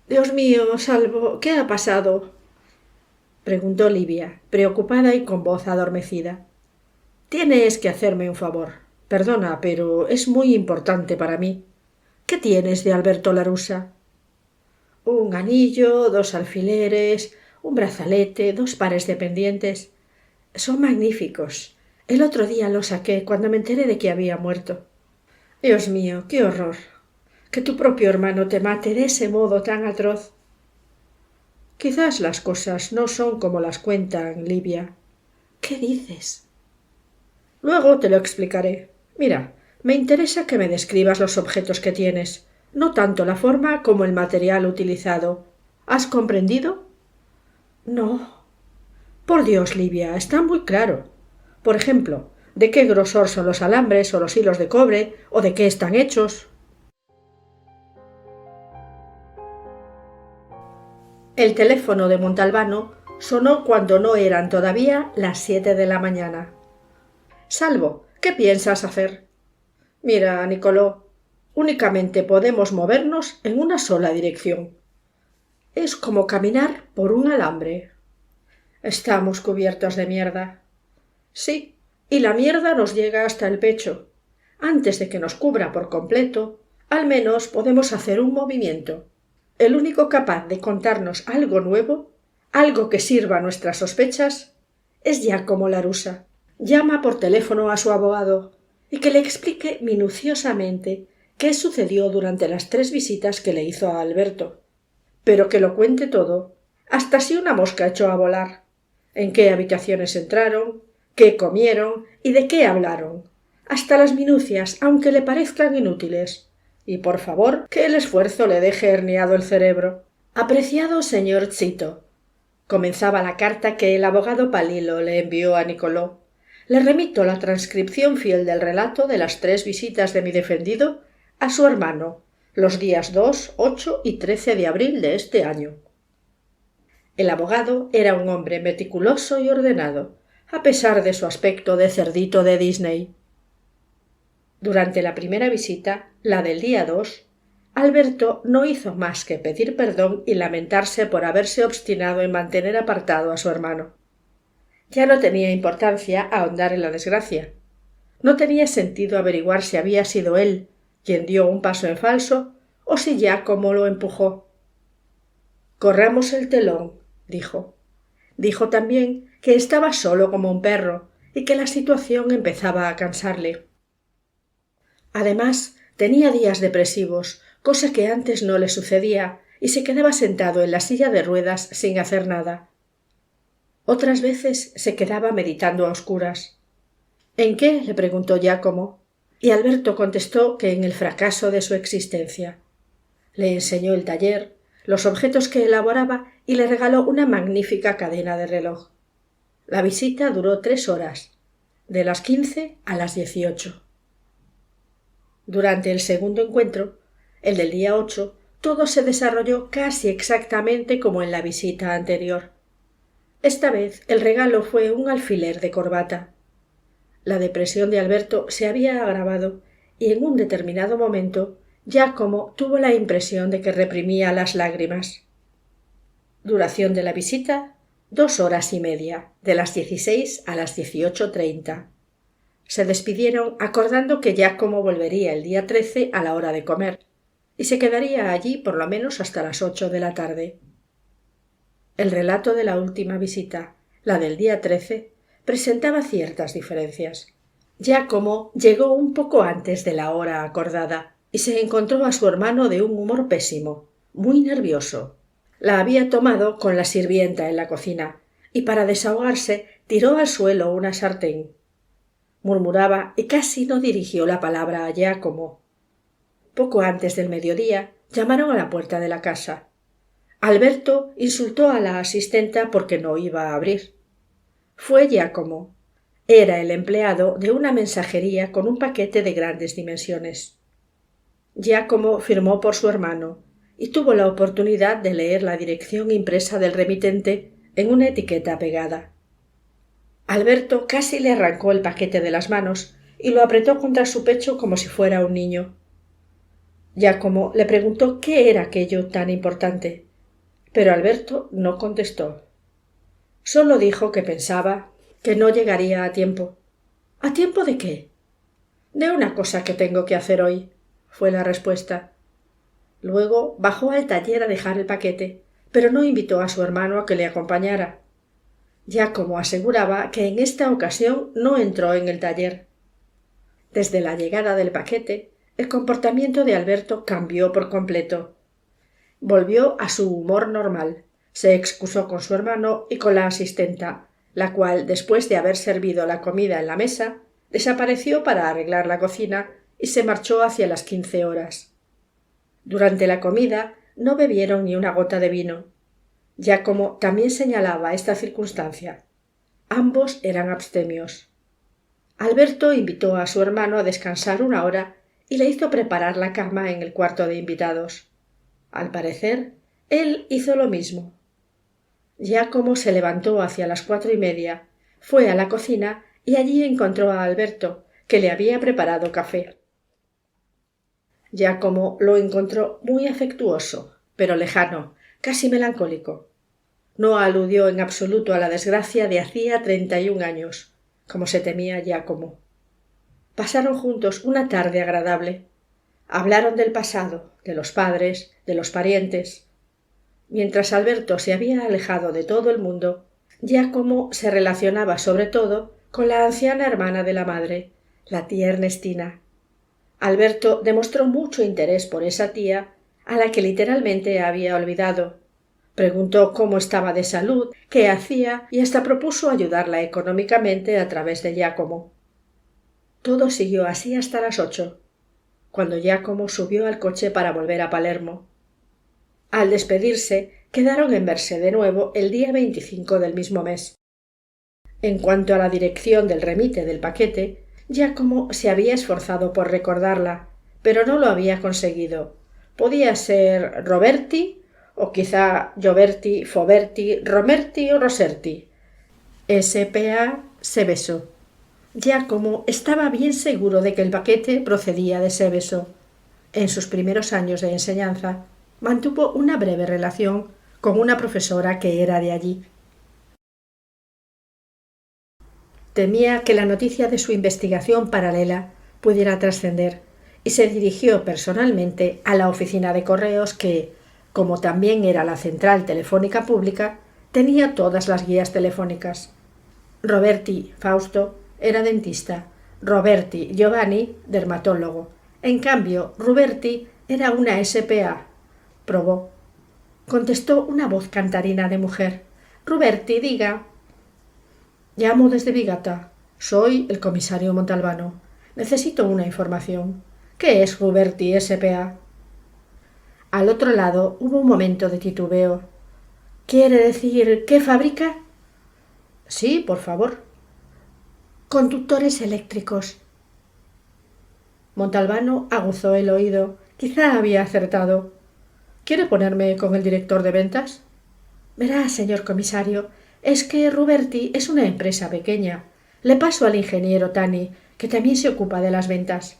«Dios mío, Salvo, ¿qué ha pasado?», preguntó Livia, preocupada y con voz adormecida. «Tienes que hacerme un favor. Perdona, pero es muy importante para mí. ¿Qué tienes de Alberto Larusa?» «Un anillo, 2 alfileres, un brazalete, 2 pares de pendientes. Son magníficos. El otro día los saqué cuando me enteré de que había muerto». «Dios mío, qué horror. Que tu propio hermano te mate de ese modo tan atroz». «Quizás las cosas no son como las cuentan, Livia». «¿Qué dices?». «Luego te lo explicaré. Mira, me interesa que me describas los objetos que tienes, no tanto la forma como el material utilizado. ¿Has comprendido?». «No». «Por Dios, Livia, está muy claro. Por ejemplo, ¿de qué grosor son los alambres o los hilos de cobre o de qué están hechos?». El teléfono de Montalbano sonó cuando no eran todavía las 7 de la mañana. «Salvo, ¿qué piensas hacer?». «Mira, Nicoló, únicamente podemos movernos en una sola dirección. Es como caminar por un alambre». «Estamos cubiertos de mierda». «Sí, y la mierda nos llega hasta el pecho. Antes de que nos cubra por completo, al menos podemos hacer un movimiento. El único capaz de contarnos algo nuevo, algo que sirva a nuestras sospechas, es Giacomo Larusa. Llama por teléfono a su abogado y que le explique minuciosamente qué sucedió durante las 3 visitas que le hizo a Alberto. Pero que lo cuente todo, hasta si una mosca echó a volar. En qué habitaciones entraron, qué comieron y de qué hablaron. Hasta las minucias, aunque le parezcan inútiles. Y por favor, que el esfuerzo le deje herniado el cerebro». «Apreciado señor Zito», comenzaba la carta que el abogado Palillo le envió a Nicoló, «le remito la transcripción fiel del relato de las 3 visitas de mi defendido a su hermano, los días 2, 8 y 13 de abril de este año». El abogado era un hombre meticuloso y ordenado, a pesar de su aspecto de cerdito de Disney. Durante la primera visita, la del día 2, Alberto no hizo más que pedir perdón y lamentarse por haberse obstinado en mantener apartado a su hermano. Ya no tenía importancia ahondar en la desgracia. No tenía sentido averiguar si había sido él quien dio un paso en falso o si Giacomo lo empujó. «Corramos el telón», dijo. Dijo también que estaba solo como un perro y que la situación empezaba a cansarle. Además, tenía días depresivos, cosa que antes no le sucedía, y se quedaba sentado en la silla de ruedas sin hacer nada. Otras veces se quedaba meditando a oscuras. «¿En qué?», le preguntó Giacomo, y Alberto contestó que en el fracaso de su existencia. Le enseñó el taller, los objetos que elaboraba y le regaló una magnífica cadena de reloj. La visita duró 3 horas, de las 15 a las 18. Durante el segundo encuentro, el del día 8, todo se desarrolló casi exactamente como en la visita anterior. Esta vez el regalo fue un alfiler de corbata. La depresión de Alberto se había agravado y en un determinado momento Giacomo tuvo la impresión de que reprimía las lágrimas. Duración de la visita: 2 horas y media, de las 16 a las 18:30. Se despidieron acordando que Giacomo volvería el día 13 a la hora de comer y se quedaría allí por lo menos hasta las 8 de la tarde. El relato de la última visita, la del día 13, presentaba ciertas diferencias. Giacomo llegó un poco antes de la hora acordada y se encontró a su hermano de un humor pésimo, muy nervioso. La había tomado con la sirvienta en la cocina y para desahogarse tiró al suelo una sartén. Murmuraba y casi no dirigió la palabra a Giacomo. Poco antes del mediodía llamaron a la puerta de la casa. Alberto insultó a la asistenta porque no iba a abrir. Fue Giacomo. Era el empleado de una mensajería con un paquete de grandes dimensiones. Giacomo firmó por su hermano y tuvo la oportunidad de leer la dirección impresa del remitente en una etiqueta pegada. Alberto casi le arrancó el paquete de las manos y lo apretó contra su pecho como si fuera un niño. Giacomo le preguntó qué era aquello tan importante, pero Alberto no contestó. Solo dijo que pensaba que no llegaría a tiempo. ¿A tiempo de qué? De una cosa que tengo que hacer hoy, fue la respuesta. Luego bajó al taller a dejar el paquete, pero no invitó a su hermano a que le acompañara. Giacomo aseguraba que en esta ocasión no entró en el taller. Desde la llegada del paquete, el comportamiento de Alberto cambió por completo. Volvió a su humor normal, se excusó con su hermano y con la asistenta, la cual, después de haber servido la comida en la mesa, desapareció para arreglar la cocina y se marchó hacia las 15 horas. Durante la comida no bebieron ni una gota de vino. Giacomo también señalaba esta circunstancia. Ambos eran abstemios. Alberto invitó a su hermano a descansar una hora y le hizo preparar la cama en el cuarto de invitados. Al parecer, él hizo lo mismo. Giacomo se levantó hacia las 4:30, fue a la cocina y allí encontró a Alberto, que le había preparado café. Giacomo lo encontró muy afectuoso, pero lejano, casi melancólico. No aludió en absoluto a la desgracia de hacía 31 años, como se temía Giacomo. Pasaron juntos una tarde agradable. Hablaron del pasado, de los padres, de los parientes. Mientras Alberto se había alejado de todo el mundo, Giacomo se relacionaba sobre todo con la anciana hermana de la madre, la tía Ernestina. Alberto demostró mucho interés por esa tía, a la que literalmente había olvidado. Preguntó cómo estaba de salud, qué hacía y hasta propuso ayudarla económicamente a través de Giacomo. Todo siguió así hasta las 8, cuando Giacomo subió al coche para volver a Palermo. Al despedirse, quedaron en verse de nuevo el día 25 del mismo mes. En cuanto a la dirección del remite del paquete, Giacomo se había esforzado por recordarla, pero no lo había conseguido. Podía ser Roberti, o quizá Gioberti, Foberti, Romerti o Roserti. S.P.A. Seveso. Giacomo estaba bien seguro de que el paquete procedía de Seveso. En sus primeros años de enseñanza, mantuvo una breve relación con una profesora que era de allí. Temía que la noticia de su investigación paralela pudiera trascender y se dirigió personalmente a la oficina de correos que, como también era la central telefónica pública, tenía todas las guías telefónicas. Roberti Fausto era dentista, Roberti Giovanni dermatólogo. En cambio, Ruberti era una S.P.A. Probó. Contestó una voz cantarina de mujer. Ruberti, diga. Llamo desde Vigata. Soy el comisario Montalbano. Necesito una información. ¿Qué es Ruberti S.P.A.? Al otro lado hubo un momento de titubeo. ¿Quiere decir qué fabrica? Sí, por favor. Conductores eléctricos. Montalbano aguzó el oído. Quizá había acertado. ¿Quiere ponerme con el director de ventas? Verá, señor comisario, es que Ruberti es una empresa pequeña. Le paso al ingeniero Tani, que también se ocupa de las ventas.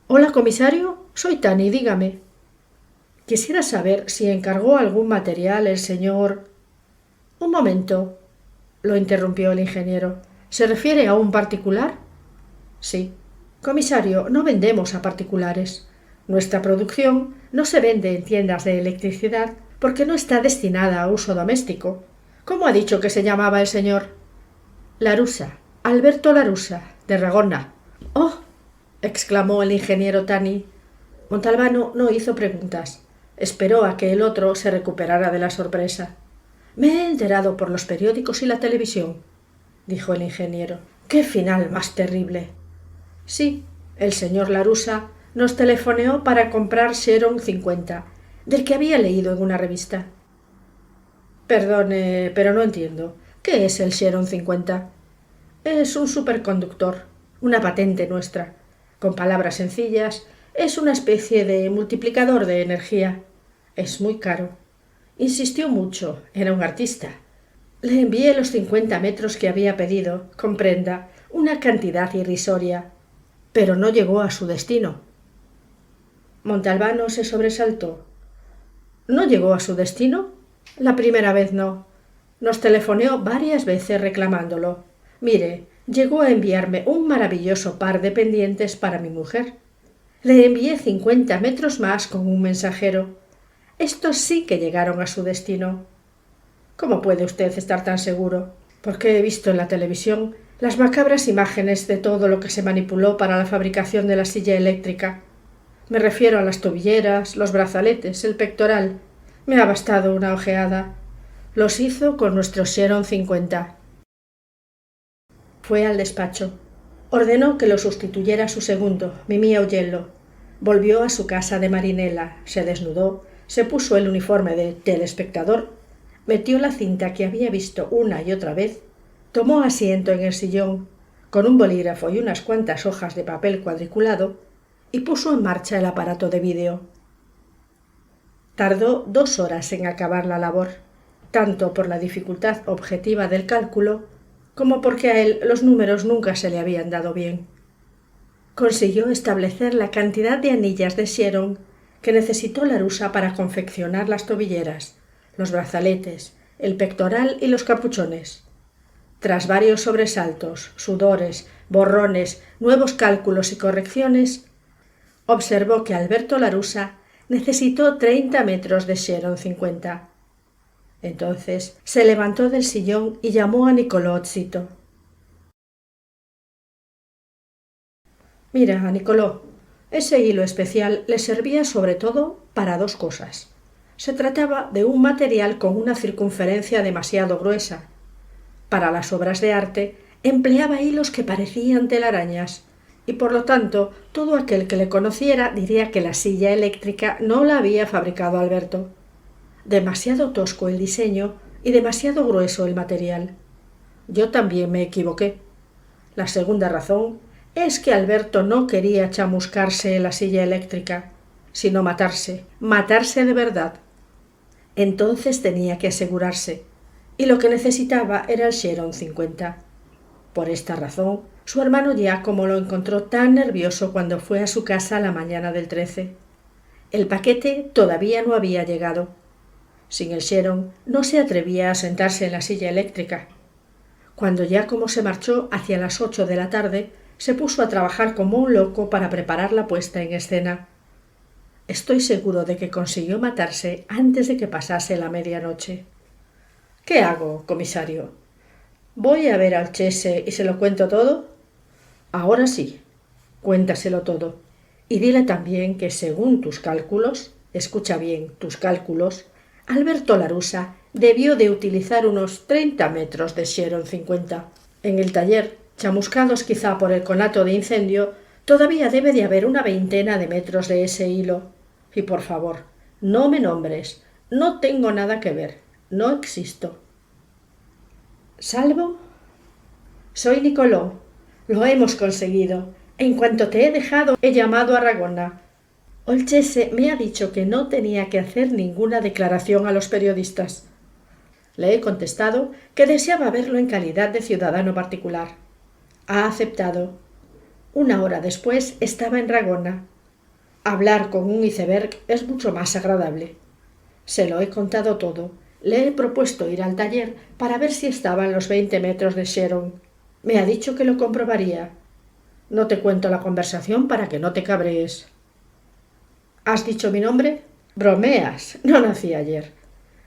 Hola, comisario. Soy Tani, dígame. Quisiera saber si encargó algún material el señor... Un momento, lo interrumpió el ingeniero. ¿Se refiere a un particular? Sí. Comisario, no vendemos a particulares. Nuestra producción no se vende en tiendas de electricidad porque no está destinada a uso doméstico. ¿Cómo ha dicho que se llamaba el señor? Larusa, Alberto Larusa, de Ragona. ¡Oh! Exclamó el ingeniero Tani. Montalbano no hizo preguntas. Esperó a que el otro se recuperara de la sorpresa. Me he enterado por los periódicos y la televisión, dijo el ingeniero. ¡Qué final más terrible! Sí, el señor Larusa nos telefoneó para comprar Xeron 50, del que había leído en una revista. Perdone, pero no entiendo. ¿Qué es el Xeron 50? Es un superconductor, una patente nuestra. Con palabras sencillas, es una especie de multiplicador de energía. Es muy caro. Insistió mucho, era un artista. Le envié los 50 metros que había pedido, comprenda, una cantidad irrisoria. pero no llegó a su destino. Montalbano se sobresaltó. ¿No llegó a su destino? La primera vez no. Nos telefoneó varias veces reclamándolo. Mire, llegó a enviarme un maravilloso par de pendientes para mi mujer. Le envié 50 metros más con un mensajero. Estos sí que llegaron a su destino. ¿Cómo puede usted estar tan seguro? Porque he visto en la televisión las macabras imágenes de todo lo que se manipuló para la fabricación de la silla eléctrica. Me refiero a las tobilleras, los brazaletes, el pectoral. Me ha bastado una ojeada. Los hizo con nuestro Xerox 50. Fue al despacho. Ordenó que lo sustituyera su segundo, Mimí Augello. Volvió a su casa de Marinela, se desnudó, se puso el uniforme de telespectador, metió la cinta que había visto una y otra vez, tomó asiento en el sillón, con un bolígrafo y unas cuantas hojas de papel cuadriculado, y puso en marcha el aparato de vídeo. Tardó 2 horas en acabar la labor, tanto por la dificultad objetiva del cálculo como porque a él los números nunca se le habían dado bien. Consiguió establecer la cantidad de anillas de Xerox que necesitó Larusa para confeccionar las tobilleras, los brazaletes, el pectoral y los capuchones. Tras varios sobresaltos, sudores, borrones, nuevos cálculos y correcciones, observó que Alberto Larusa necesitó 30 metros de Xerox 50. Entonces se levantó del sillón y llamó a Nicolò Zito. «Mira, Nicolò, ese hilo especial le servía sobre todo para 2 cosas. Se trataba de un material con una circunferencia demasiado gruesa. Para las obras de arte empleaba hilos que parecían telarañas, y por lo tanto todo aquel que le conociera diría que la silla eléctrica no la había fabricado Alberto. Demasiado tosco el diseño y demasiado grueso el material. Yo también me equivoqué. La segunda razón es que Alberto no quería chamuscarse en la silla eléctrica, sino matarse de verdad. Entonces tenía que asegurarse, y lo que necesitaba era el Xerox 50. Por esta razón, su hermano Giacomo lo encontró tan nervioso cuando fue a su casa la mañana del 13. El paquete todavía no había llegado. Sin el Xerox no se atrevía a sentarse en la silla eléctrica. Cuando Giacomo se marchó hacia las 8 de la tarde, se puso a trabajar como un loco para preparar la puesta en escena. Estoy seguro de que consiguió matarse antes de que pasase la medianoche. ¿Qué hago, comisario? ¿Voy a ver al Chese y se lo cuento todo? Ahora sí, cuéntaselo todo. Y dile también que según tus cálculos, escucha bien, tus cálculos, Alberto Larusa debió de utilizar unos 30 metros de Xerox 50. En el taller, chamuscados quizá por el conato de incendio, todavía debe de haber una 20 de metros de ese hilo. Y por favor, no me nombres, no tengo nada que ver, no existo. ¿Salvo? Soy Nicolò. Lo hemos conseguido. En cuanto te he dejado, he llamado a Ragona. Olchese me ha dicho que no tenía que hacer ninguna declaración a los periodistas. Le he contestado que deseaba verlo en calidad de ciudadano particular. Ha aceptado. 1 hora después estaba en Ragona. Hablar con un iceberg es mucho más agradable. Se lo he contado todo. Le he propuesto ir al taller para ver si estaban los 20 metros de Xerox. Me ha dicho que lo comprobaría. No te cuento la conversación para que no te cabrees. ¿Has dicho mi nombre? Bromeas. No nací ayer.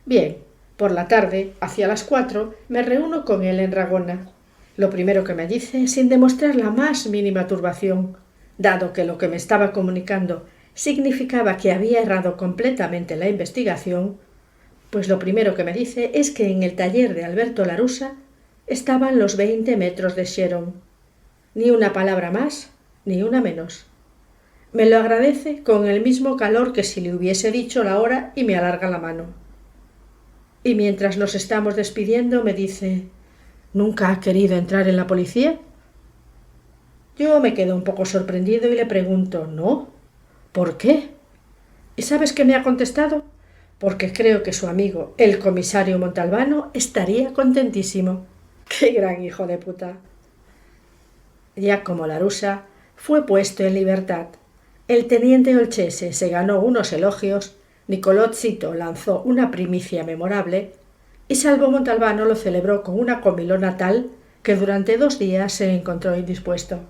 Bien, por la tarde, hacia las 4, me reúno con él en Ragona. Lo primero que me dice, sin demostrar la más mínima turbación, dado que lo que me estaba comunicando significaba que había errado completamente la investigación, pues lo primero que me dice es que en el taller de Alberto Larusa estaban los 20 metros de Xerox. Ni una palabra más, ni una menos. Me lo agradece con el mismo calor que si le hubiese dicho la hora y me alarga la mano. Y mientras nos estamos despidiendo me dice: ¿Nunca ha querido entrar en la policía? Yo me quedo un poco sorprendido y le pregunto: ¿No? ¿Por qué? ¿Y sabes qué me ha contestado? Porque creo que su amigo, el comisario Montalbano, estaría contentísimo. ¡Qué gran hijo de puta! Giacomo Larusa Fue puesto en libertad. El teniente Olchese se ganó unos elogios, Nicolò Zito lanzó una primicia memorable y Salvo Montalbano lo celebró con una comilona tal que durante 2 días se encontró indispuesto.